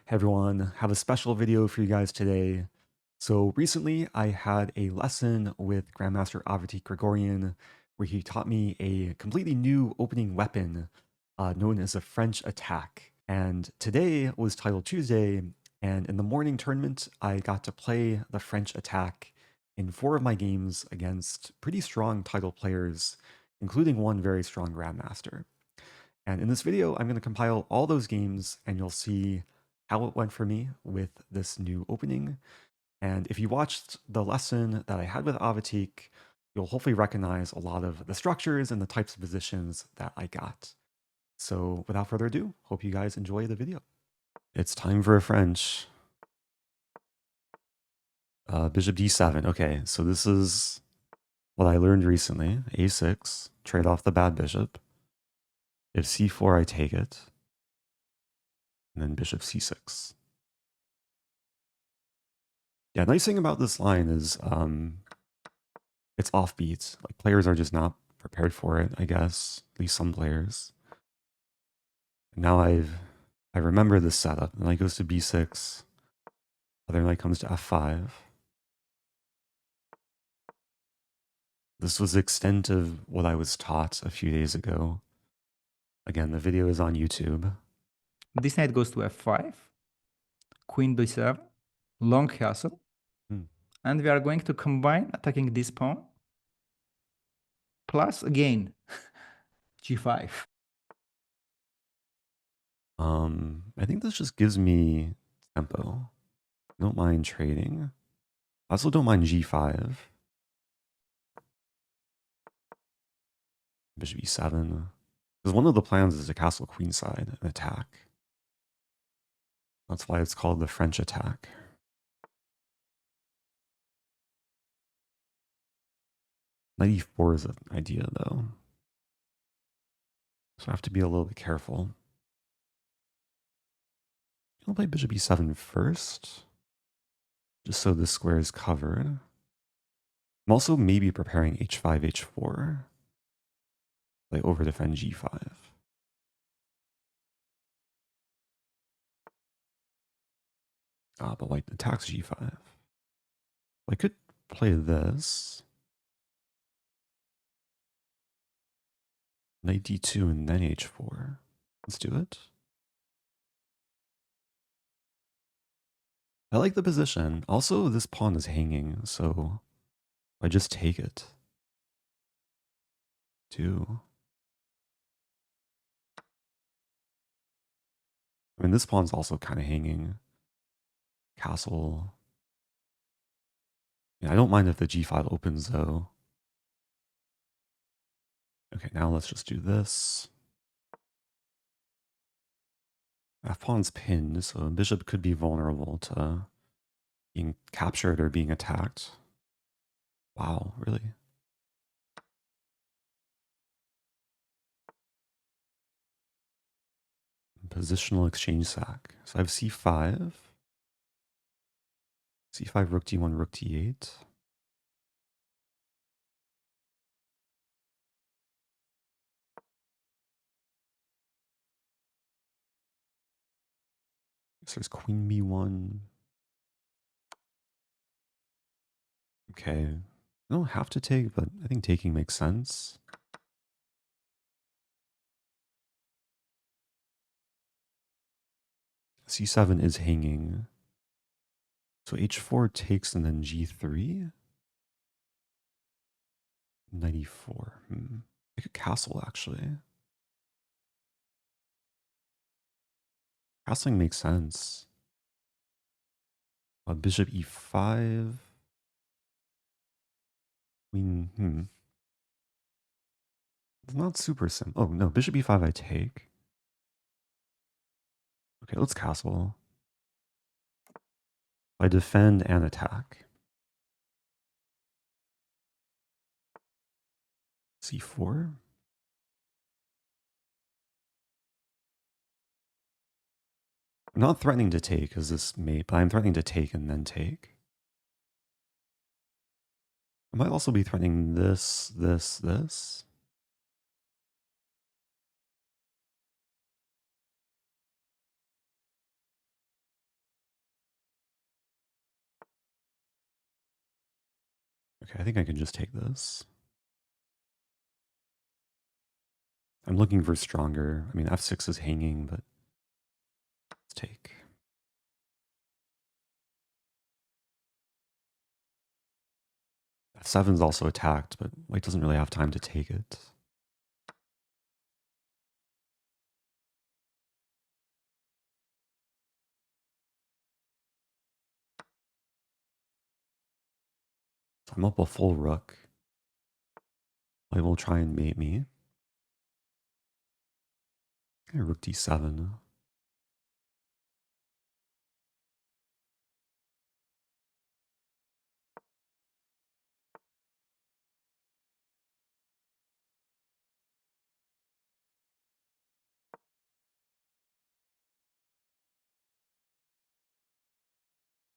Hey everyone, have a special video for you guys today. So recently I had a lesson with Grandmaster Grigorian where he taught me a completely new opening weapon known as a French attack. And today was Title Tuesday, and in the morning tournament I got to play the French attack in 4 of my games against pretty strong title players, including one very strong Grandmaster. And in this video, I'm going to compile all those games and you'll see how it went for me with this new opening. And if you watched the lesson that I had with Avatik, you'll hopefully recognize a lot of the structures and the types of positions that I got. So without further ado, hope you guys enjoy the video. It's time for a French. Bishop d7. Okay, so this is what I learned recently. a6, trade off the bad bishop. If c4, I take it. And then bishop c6. Yeah, nice thing about this line is it's offbeat. Like players are just not prepared for it, I guess. At least some players. And now I remember this setup. The knight goes to b6. Other knight comes to f5. This was the extent of what I was taught a few days ago. Again, the video is on YouTube. This knight goes to f5, queen b7, long castle, and we are going to combine attacking this pawn, plus again g5. I think this just gives me tempo. I don't mind trading. I also don't mind g5. Bishop e7. Because one of the plans is to castle queenside and attack. That's why it's called the French attack. Knight e4 is an idea, though. So I have to be a little bit careful. I'll play bishop e7 first, just so this square is covered. I'm also maybe preparing h5, h4. Like over defend g5. But white attacks g5. I could play this. Knight d2 and then h4. Let's do it. I like the position. Also, this pawn is hanging, so I just take it. I mean, this pawn's also kind of hanging. Castle. Yeah, I don't mind if the g file opens, though. Okay, now let's just do this. F-pawn's pinned, so bishop could be vulnerable to being captured or being attacked. Wow, really? Positional exchange sack. So I have c5. c5, rook d1, rook d8. So there's queen b1. Okay. I don't have to take, but I think taking makes sense. c7 is hanging. So h4 takes and then g3. 94. I could castle, actually. Castling makes sense. Bishop e5. Queen, It's not super simple. Oh, no, bishop e5 I take. Okay, let's castle. I defend and attack. c4. I'm not threatening to take because this may, but I'm threatening to take and then take. I might also be threatening this, this. Okay, I think I can just take this. I'm looking for stronger. I mean, f6 is hanging, but let's take. f7 is also attacked, but white doesn't really have time to take it. So I'm up a full rook. White will try and mate me. Okay, rook d7.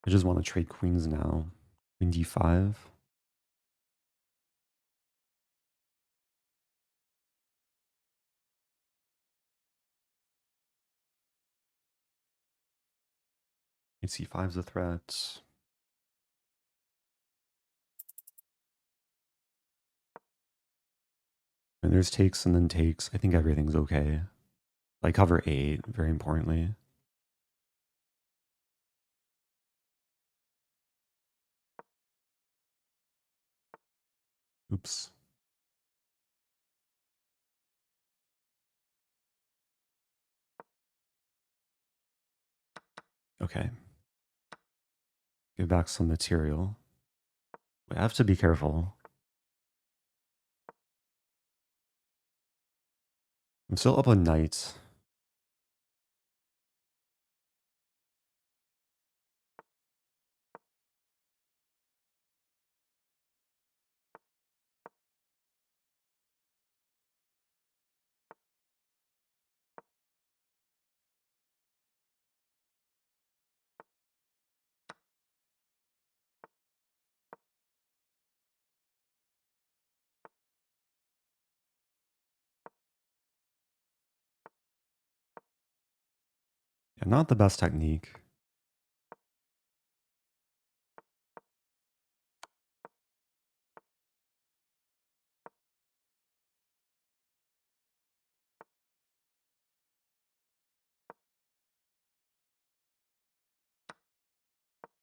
I just want to trade queens now. Queen d5. c5 is a threat. And there's takes and then takes. I think everything's okay. I cover 8, very importantly. Oops. Okay. Give back some material. We have to be careful. I'm still up a knight. Yeah, not the best technique.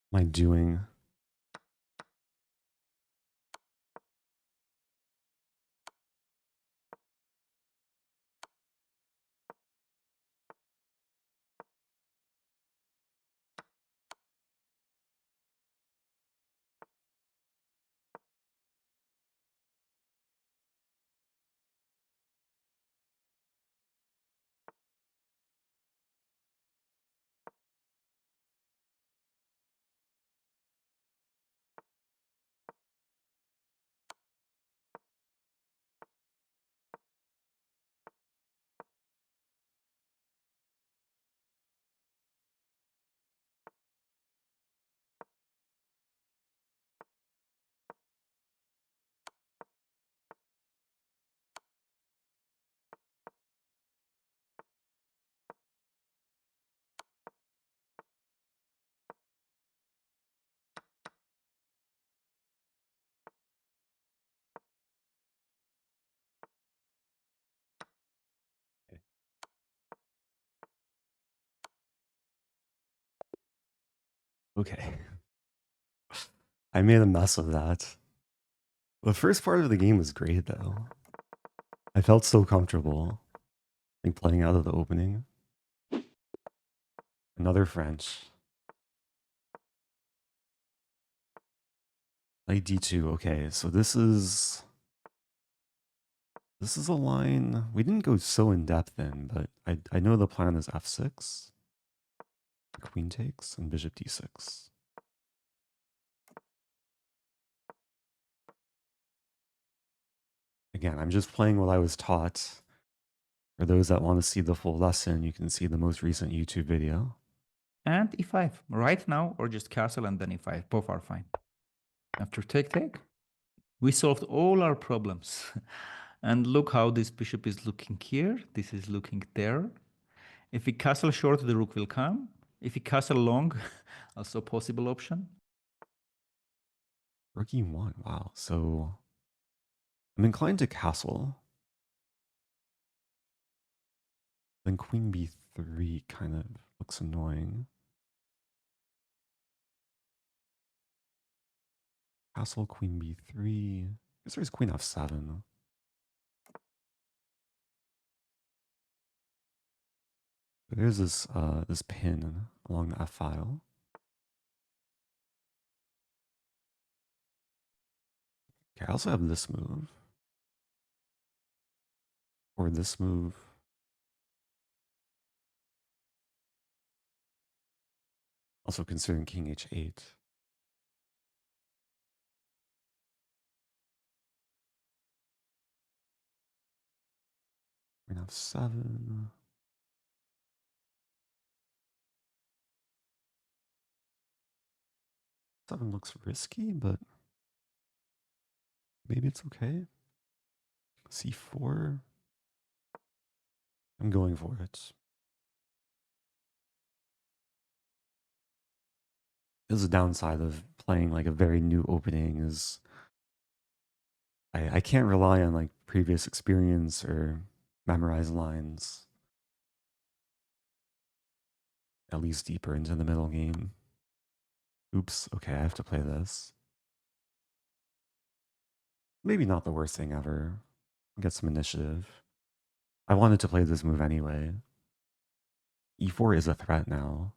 What am I doing? Okay. I made a mess of that. The first part of the game was great, though. I felt so comfortable, like playing out of the opening. Another French. Knight d2. Okay, so this is a line we didn't go so in depth in, but I know the plan is f6. Queen takes and bishop d6. Again, I'm just playing what I was taught. For those that want to see the full lesson, you can see the most recent YouTube video. And e5 right now, or just castle and then e5. Both are fine. After take, we solved all our problems. And look how this bishop is looking here. This is looking there. If we castle short, the rook will come. If we castle long, also possible option. Rook e1. Wow. So I'm inclined to castle. Then queen b3 kind of looks annoying. Castle, queen b3. I guess there's queen f7. But there's this pin along the f file. Okay, I also have this move. Or this move. Also considering king h8. Queen f7. 7 looks risky, but maybe it's okay. c4. I'm going for it. This is a downside of playing like a very new opening is I can't rely on like previous experience or memorized lines at least deeper into the middle game. Oops, okay, I have to play this. Maybe not the worst thing ever. Get some initiative. I wanted to play this move anyway. e4 is a threat now.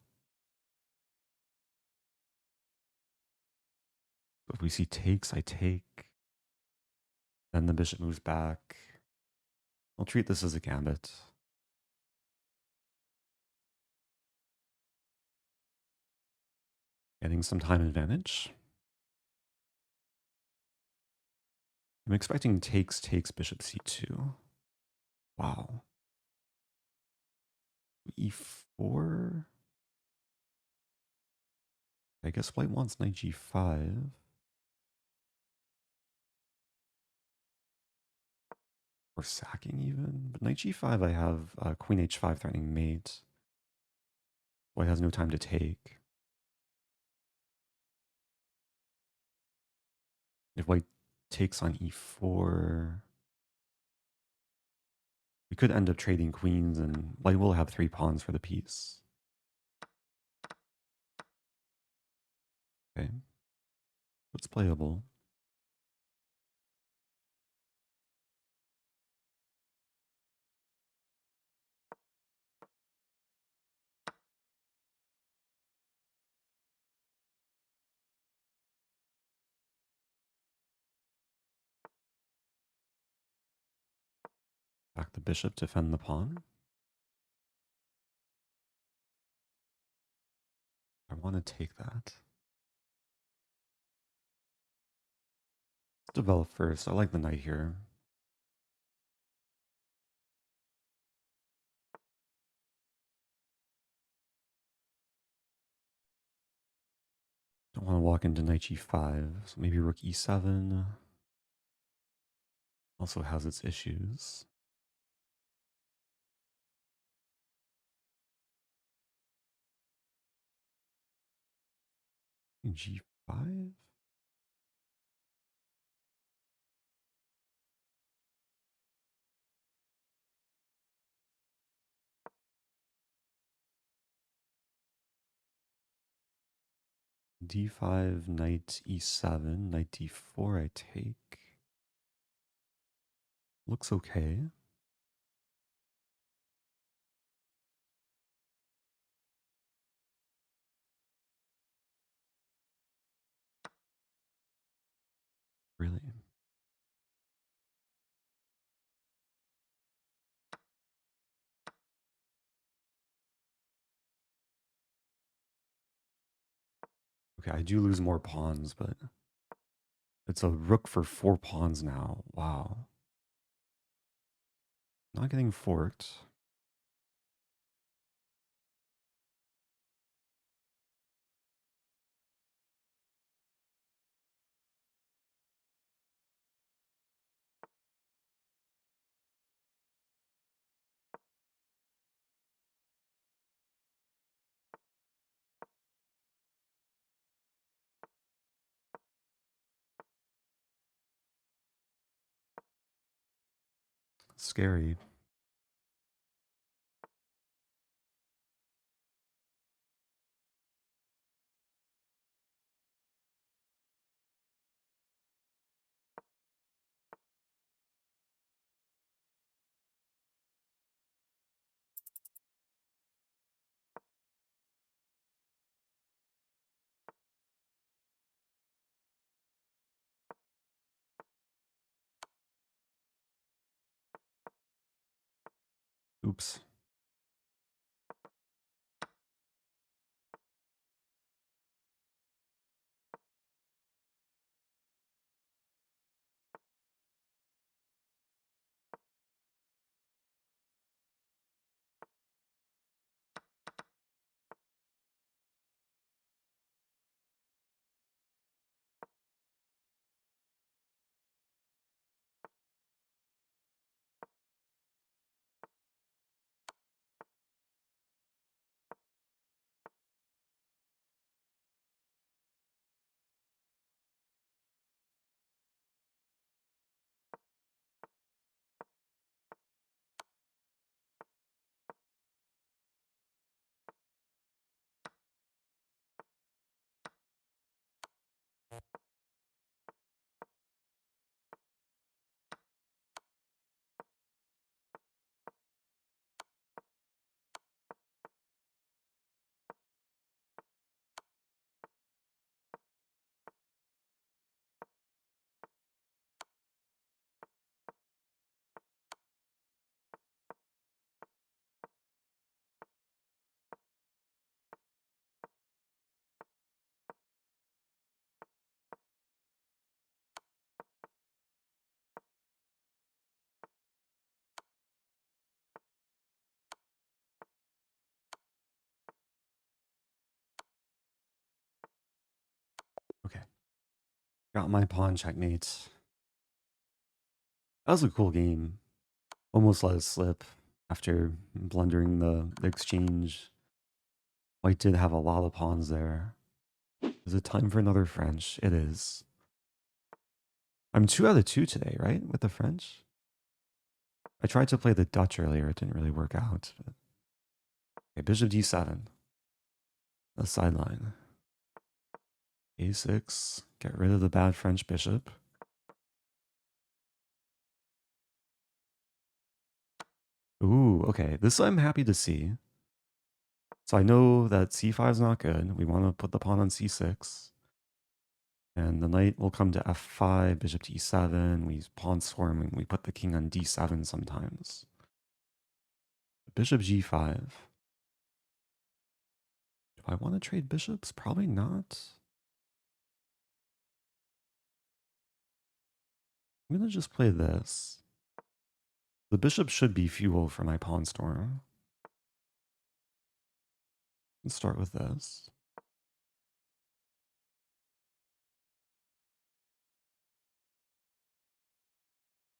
If we see takes, I take. Then the bishop moves back. I'll treat this as a gambit. Getting some time advantage. I'm expecting takes, bishop c2. Wow. e4. I guess white wants knight g5. Or sacking even. But knight g5, I have queen h5 threatening mate. White has no time to take. If white takes on e4, we could end up trading queens, and white will have 3 pawns for the piece. Okay. It's playable. Back the bishop to defend the pawn. I want to take that. Let's develop first. I like the knight here. Don't want to walk into knight g5, so maybe rook e7. Also has its issues. g5. d5, knight e7, knight d4, I take. Looks okay. Really? Okay, I do lose more pawns, but it's a rook for 4 pawns now. Wow. Not getting forked. Scary. Oops. Okay. Got my pawn checkmate. That was a cool game. Almost let it slip after blundering the exchange. White did have a lot of pawns there. Is it time for another French? It is. I'm 2 out of 2 today, right? With the French? I tried to play the Dutch earlier. It didn't really work out. But... Okay, bishop d7. The sideline. a6. Get rid of the bad French bishop. Ooh, okay. This I'm happy to see. So I know that c5 is not good. We want to put the pawn on c6. And the knight will come to f5, bishop to e7. We pawn swarm and we put the king on d7 sometimes. Bishop g5. Do I want to trade bishops? Probably not. I'm going to just play this. The bishop should be fuel for my pawn storm. Let's start with this.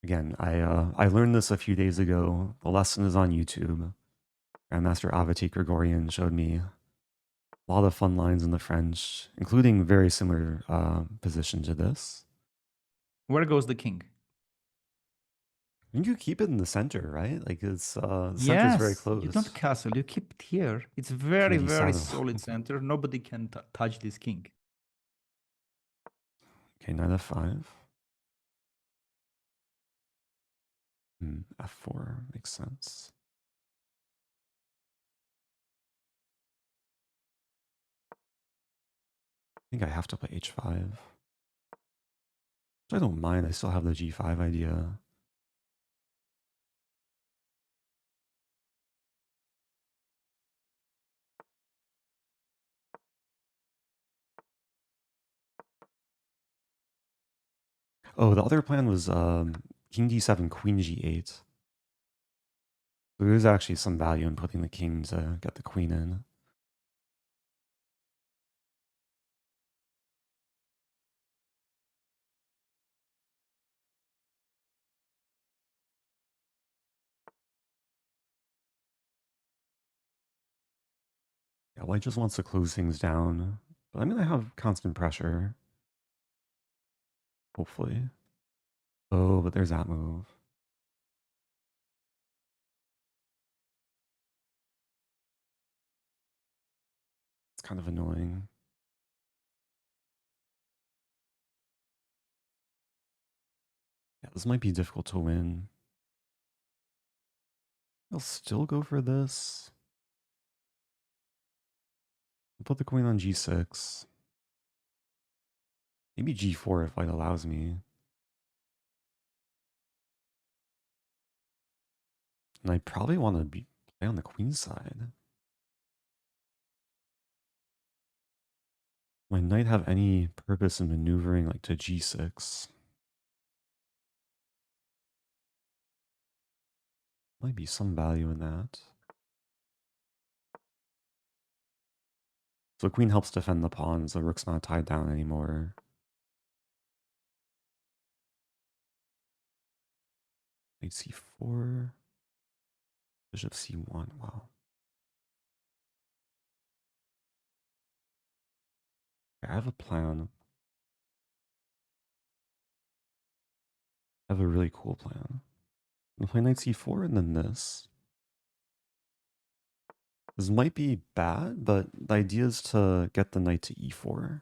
Again, I learned this a few days ago. The lesson is on YouTube. Grandmaster Avati Grigorian showed me a lot of fun lines in the French, including very similar position to this. Where goes the king? I think you keep it in the center, right? Like it's the center is very Yes, you close. don't castle, you keep it here. It's King very, very d7. solid center. Nobody can touch this king. Okay, knight f5. F4 makes sense. I think I have to play h5. Which I don't mind. I still have the g5 idea. Oh, the other plan was king d7, queen g8. So there's actually some value in putting the king to get the queen in. Yeah, white just wants to close things down. But I'm going to have constant pressure. Hopefully. Oh, but there's that move. It's kind of annoying. Yeah, this might be difficult to win. I'll still go for this. I'll put the queen on g6. Maybe g4 if white allows me. And I probably want to play on the queen side. My knight have any purpose in maneuvering like to g6? Might be some value in that. So the queen helps defend the pawns. The rook's not tied down anymore. Knight c4. Bishop c1. Wow. I have a plan. I have a really cool plan. I'm gonna play knight c4 and then this. This might be bad, but the idea is to get the knight to e4.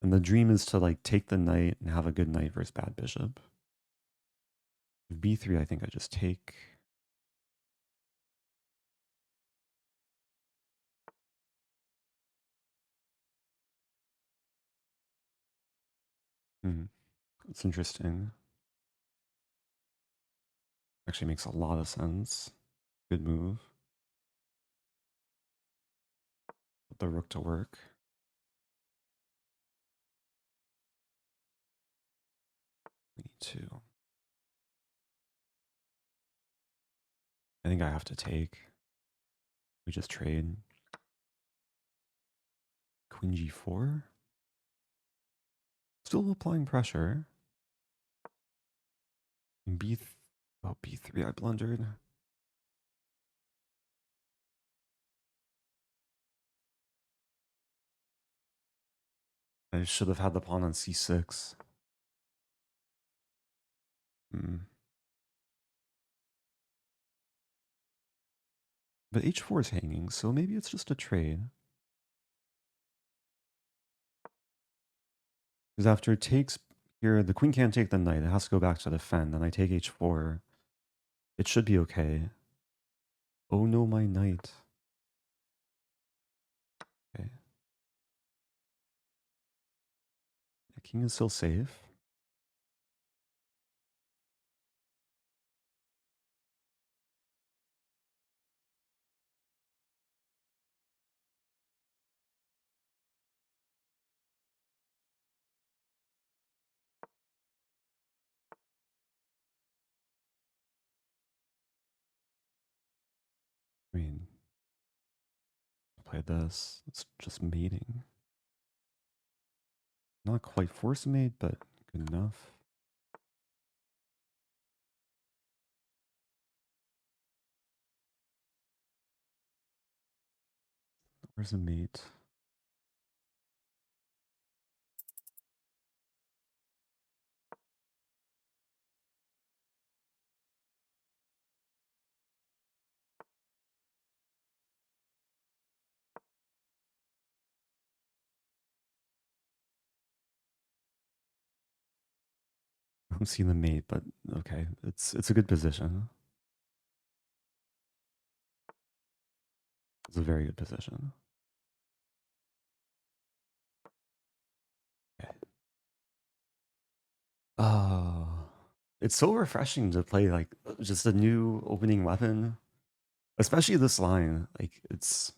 And the dream is to like take the knight and have a good knight versus bad bishop. b3, I think I just take. It's interesting. Actually makes a lot of sense. Good move. Put the rook to work. We need to. I think I have to take. We just trade. Queen g4. Still applying pressure. And b3 I blundered. I should have had the pawn on c6. But h4 is hanging, so maybe it's just a trade. Because after it takes here, the queen can't take the knight. It has to go back to defend. And I take h4. It should be okay. Oh no, my knight. Okay. The king is still safe. I mean, play this. It's just mating. Not quite force mate, but good enough. Where's a mate? I don't see the mate, but okay. It's a good position. It's a very good position. Okay. Oh, it's so refreshing to play like just a new opening weapon, especially this line. Like it's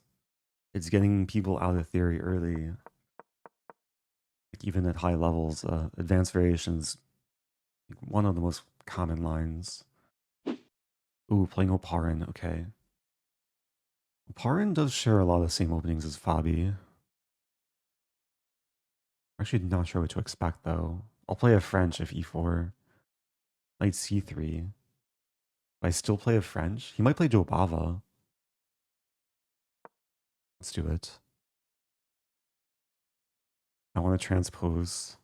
getting people out of theory early. Like even at high levels, advanced variations, like one of the most common lines. Ooh, playing Oparin. Okay, Oparin does share a lot of the same openings as Fabi. Actually, not sure what to expect though. I'll play a French if e4. Knight c3. I still play a French. He might play Jobava. Let's do it. I want to transpose.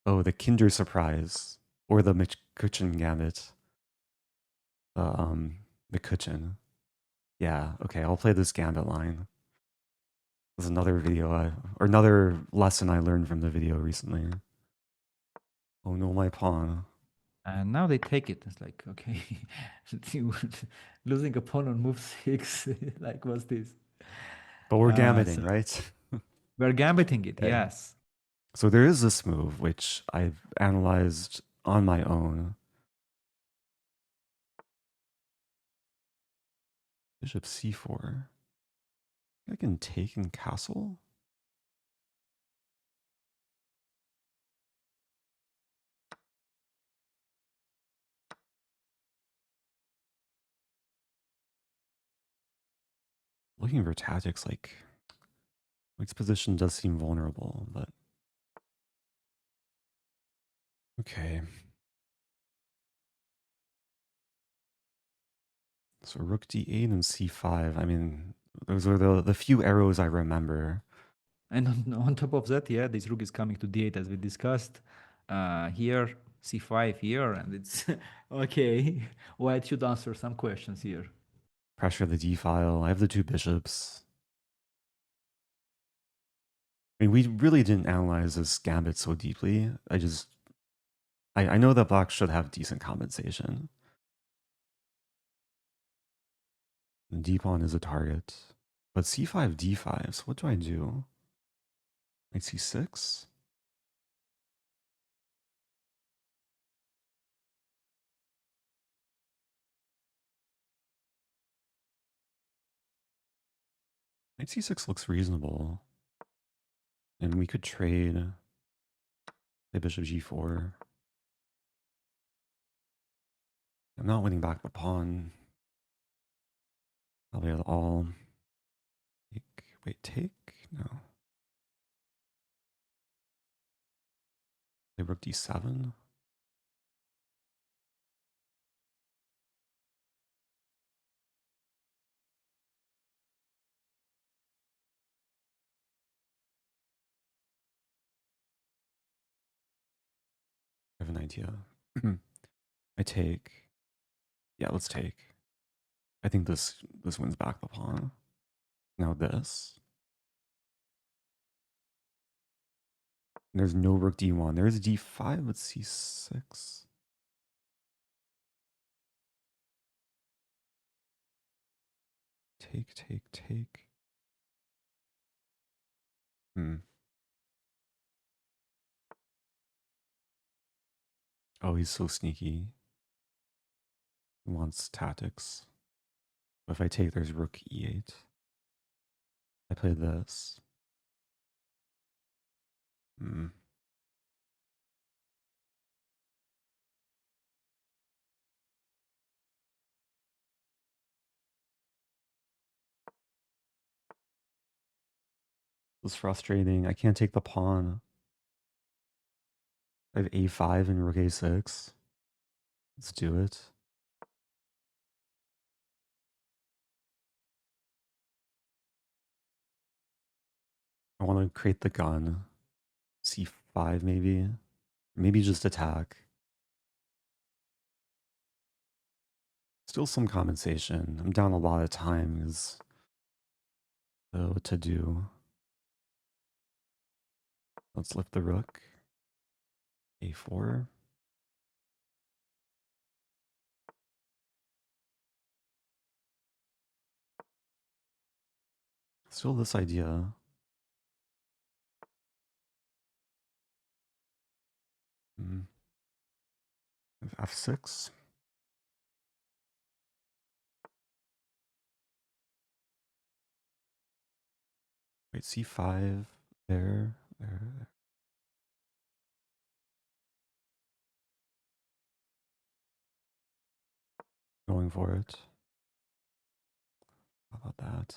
Oh, the Kinder Surprise. Or the McCutcheon Gambit. McCutcheon. Yeah, okay, I'll play this Gambit line. This is another video or another lesson I learned from the video recently. Oh no, my pawn. And now they take it. It's like, okay, losing a pawn on move 6. Like, what's this? But we're So gambiting, right? we're gambiting it, Okay. yes. So there is this move which I've analyzed on my own. Bishop c4. I can take and castle. Looking for tactics, like White's position does seem vulnerable, but okay. So rook d8 and c5. I mean, those are the few arrows I remember. And on top of that, yeah, this rook is coming to d8 as we discussed. Here, c5 here, and it's okay. White should answer some questions here. Pressure the d file. I have the two bishops. I mean, we really didn't analyze this gambit so deeply. I know that black should have decent compensation. The d pawn is a target. But c5, d5, so what do I do? Knight c6? Knight c6 looks reasonable. And we could trade the bishop g4. I'm not winning back the pawn. Probably at all. Take, wait, take? No. Play rook d7. I have an idea. I take. Yeah, let's take. I think this wins back the pawn. Now this. There's no rook d1. There's d5 with c6. Take, take, take. Oh, he's so sneaky. He wants tactics. But if I take, there's rook e8. I play this. This is frustrating. I can't take the pawn. I have a5 and rook a6. Let's do it. I want to create the gun. c5 maybe. Maybe just attack. Still some compensation. I'm down a lot of time is what to do. Let's lift the rook. a4. Still this idea. f6. Wait, c5. There. Going for it. How about that?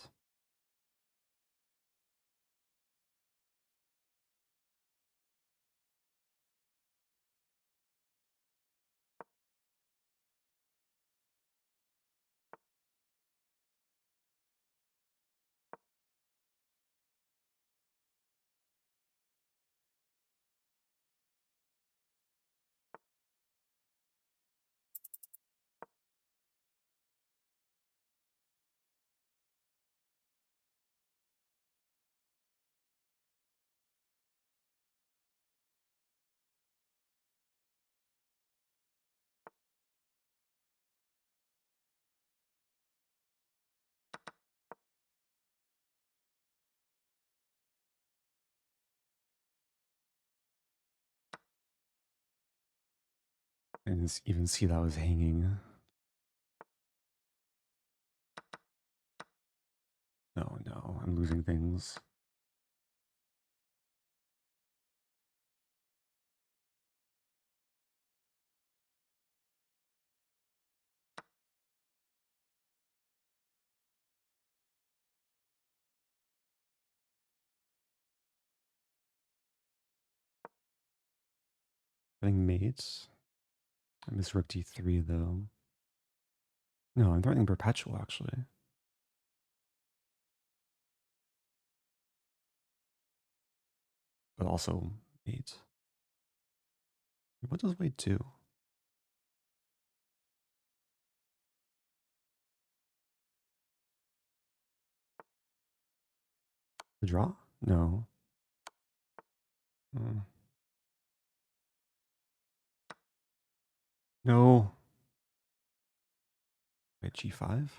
I didn't even see that was hanging. No, no, I'm losing things. Threatening mates. I missed rook d3 though. No, I'm threatening perpetual actually. But also mate. What does white do? The draw? No. Hmm. No. Wait, g5?